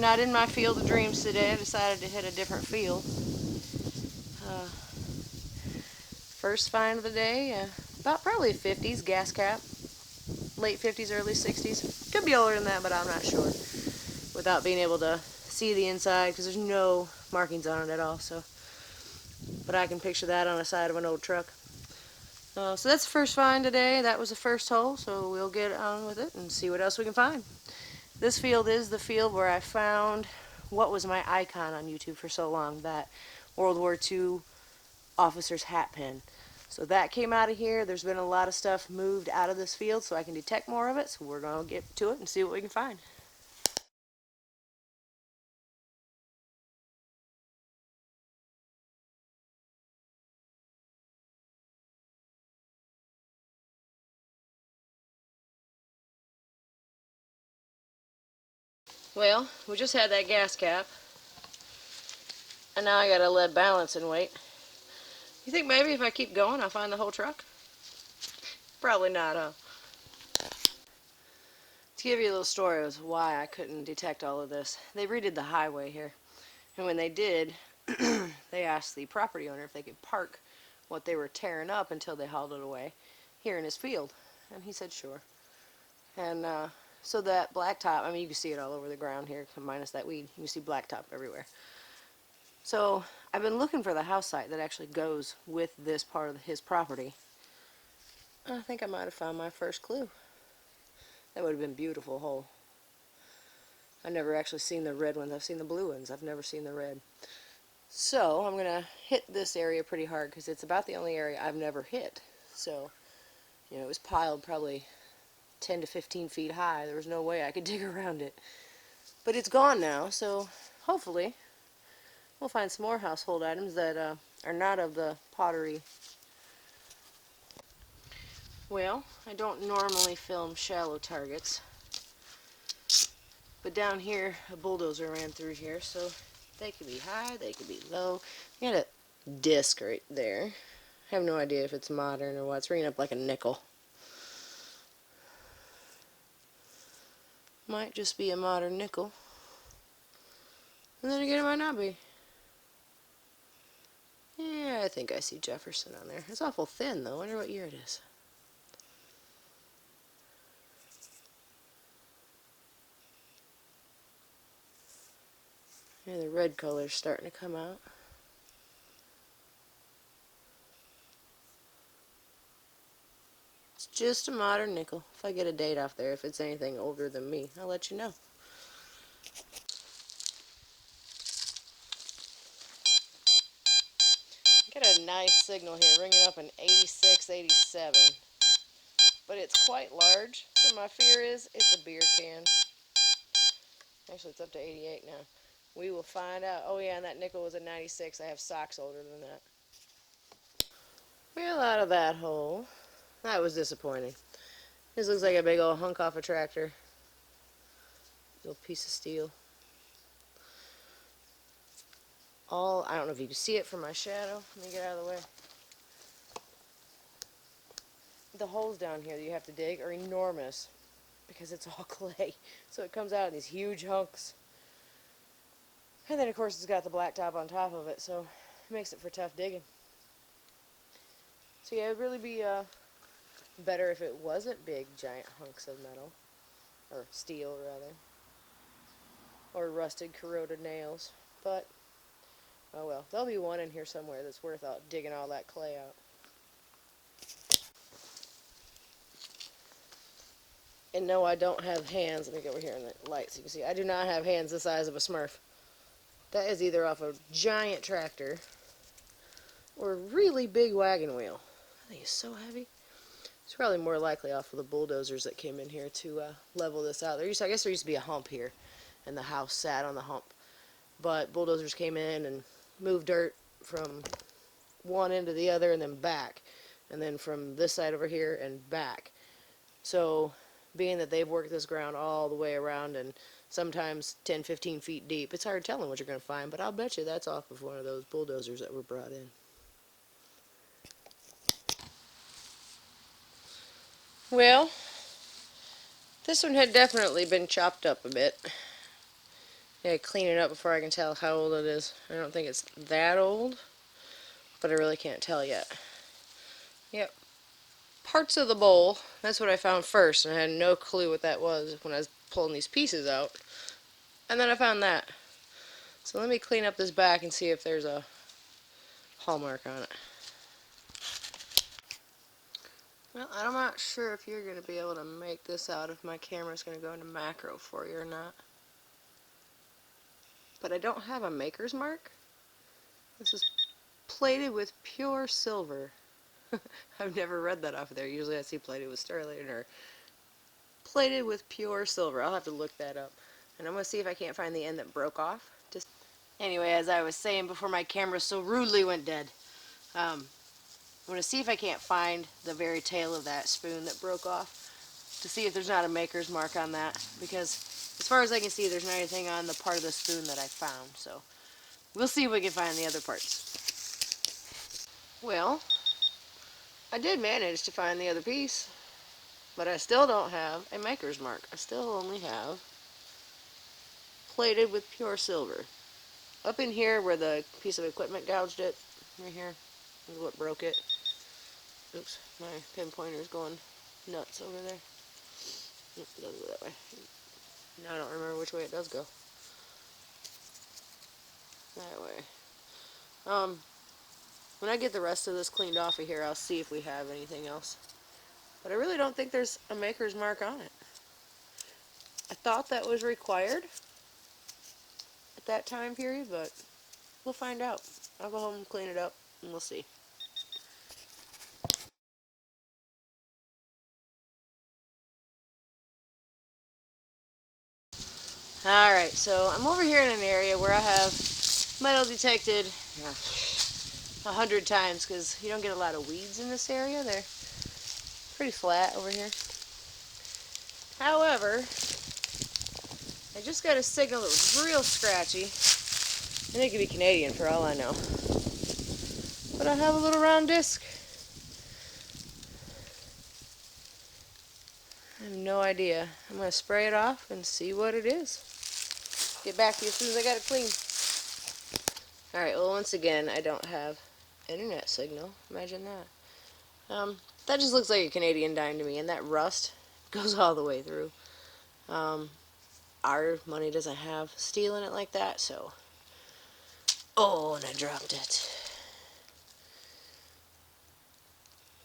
not in my field of dreams today. I decided to hit a different field. First find of the day, about probably 50s gas cap. Late 50s, early 60s. Could be older than that, but I'm not sure. Without being able to see the inside, because there's no markings on it at all. So, but I can picture that on the side of an old truck. So that's the first find today. That was the first hole, so we'll get on with it and see what else we can find. This field is the field where I found what was my icon on YouTube for so long, that World War II officer's hat pin. So that came out of here. There's been a lot of stuff moved out of this field so I can detect more of it. So we're going to get to it and see what we can find. Well, we just had that gas cap. And now I got a lead balancing weight. You think maybe if I keep going I'll find the whole truck? Probably not, huh? To give you a little story of why I couldn't detect all of this. They redid the highway here. And when they did, they asked the property owner if they could park what they were tearing up until they hauled it away here in his field. And he said sure. And so that blacktop, I mean, you can see it all over the ground here, minus that weed. You can see blacktop everywhere. So I've been looking for the house site that actually goes with this part of his property. I think I might have found my first clue. That would have been a beautiful hole. I've never actually seen the red ones. I've seen the blue ones. I've never seen the red. So I'm going to hit this area pretty hard because it's about the only area I've never hit. So, you know, it was piled probably 10 to 15 feet high. There was no way I could dig around it. But it's gone now, so hopefully we'll find some more household items that are not of the pottery. Well, I don't normally film shallow targets. But down here, a bulldozer ran through here, so they could be high, they could be low. You got a disc right there. I have no idea if it's modern or what. It's ringing up like a nickel. Might just be a modern nickel. And then again, it might not be. Yeah, I think I see Jefferson on there. It's awful thin, though. I wonder what year it is. Yeah, the red color's starting to come out. It's just a modern nickel. If I get a date off there, if it's anything older than me, I'll let you know. Get a nice signal here, ringing up an 86, 87. But it's quite large, so my fear is it's a beer can. Actually, it's up to 88 now. We will find out. Oh yeah, and that nickel was a 96. I have socks older than that. Well, out of that hole. That was disappointing. This looks like a big old hunk off a tractor. Little piece of steel. I don't know if you can see it from my shadow. Let me get out of the way. The holes down here that you have to dig are enormous because it's all clay. So it comes out in these huge hunks. And then of course it's got the blacktop on top of it, so it makes it for tough digging. So yeah, it would really be better if it wasn't big giant hunks of metal, or steel rather, or rusted corroded nails. But oh well, there'll be one in here somewhere that's worth digging all that clay out. And no, I don't have hands. Let me get over here in the light so you can see. I do not have hands the size of a Smurf. That is either off a giant tractor or a really big wagon wheel. I think it's so heavy. It's probably more likely off of the bulldozers that came in here to level this out. I guess there used to be a hump here, and the house sat on the hump. But bulldozers came in and moved dirt from one end to the other and then back. And then from this side over here and back. So being that they've worked this ground all the way around and sometimes 10, 15 feet deep, it's hard telling what you're going to find, but I'll bet you that's off of one of those bulldozers that were brought in. Well, this one had definitely been chopped up a bit. Yeah, clean it up before I can tell how old it is. I don't think it's that old, but I really can't tell yet. Yep. Parts of the bowl, that's what I found first, and I had no clue what that was when I was pulling these pieces out. And then I found that. So let me clean up this back and see if there's a hallmark on it. Well, I'm not sure if you're going to be able to make this out, if my camera's going to go into macro for you or not. But I don't have a maker's mark. This is plated with pure silver. I've never read that off of there. Usually I see plated with sterling or plated with pure silver. I'll have to look that up. And I'm going to see if I can't find the end that broke off. Just anyway, as I was saying before my camera so rudely went dead, I'm going to see if I can't find the very tail of that spoon that broke off to see if there's not a maker's mark on that, because as far as I can see there's not anything on the part of the spoon that I found, so we'll see if we can find the other parts. Well, I did manage to find the other piece, but I still don't have a maker's mark. I still only have plated with pure silver. Up in here where the piece of equipment gouged it, right here, is what broke it. Oops, my pinpointer is going nuts over there. It doesn't go that way. Now I don't remember which way it does go. That way. When I get the rest of this cleaned off of here, I'll see if we have anything else. But I really don't think there's a maker's mark on it. I thought that was required at that time period, but we'll find out. I'll go home and clean it up, and we'll see. Alright, so I'm over here in an area where I have metal detected 100 times, because you don't get a lot of weeds in this area. They're pretty flat over here. However, I just got a signal that was real scratchy, and it could be Canadian for all I know. But I have a little round disc. I have no idea. I'm going to spray it off and see what it is. Get back to you as soon as I got it clean. Alright, well once again, I don't have internet signal. Imagine that. That just looks like a Canadian dime to me, and that rust goes all the way through. Our money doesn't have steel in it like that, so... Oh, and I dropped it.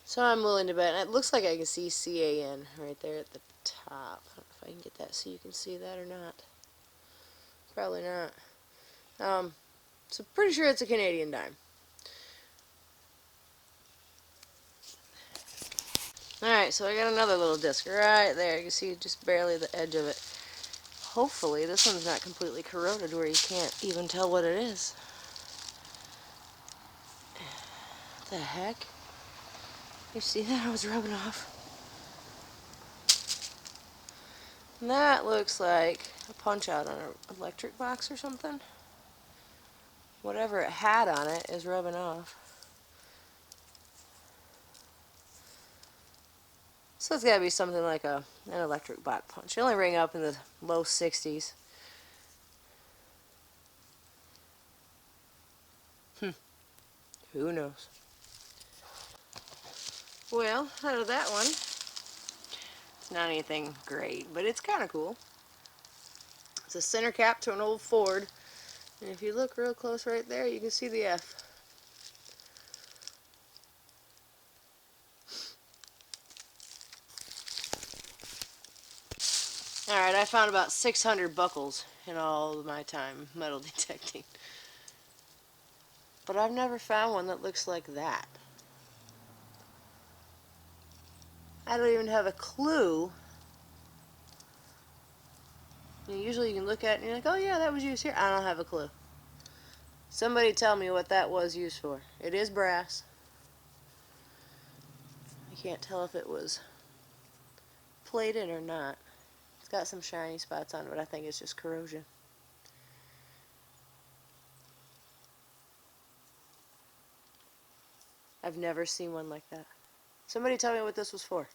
So I'm willing to bet, and it looks like I can see CAN right there at the top. I don't know if I can get that so you can see that or not. Probably not. So pretty sure it's a Canadian dime. Alright, so I got another little disc right there. You can see just barely the edge of it. Hopefully this one's not completely corroded where you can't even tell what it is. What the heck? You see that? I was rubbing off. And that looks like a punch out on an electric box or something. Whatever it had on it is rubbing off. So it's got to be something like an electric bot punch. It only ring up in the low 60s. Who knows? Well, out of that one, it's not anything great, but it's kind of cool. It's a center cap to an old Ford, and if you look real close right there, you can see the F. Alright, I found about 600 buckles in all of my time metal detecting. But I've never found one that looks like that. I don't even have a clue. Usually you can look at it and you're like, oh yeah, that was used here. I don't have a clue. Somebody tell me what that was used for. It is brass. I can't tell if it was plated or not. It's got some shiny spots on it, but I think it's just corrosion. I've never seen one like that. Somebody tell me what this was for.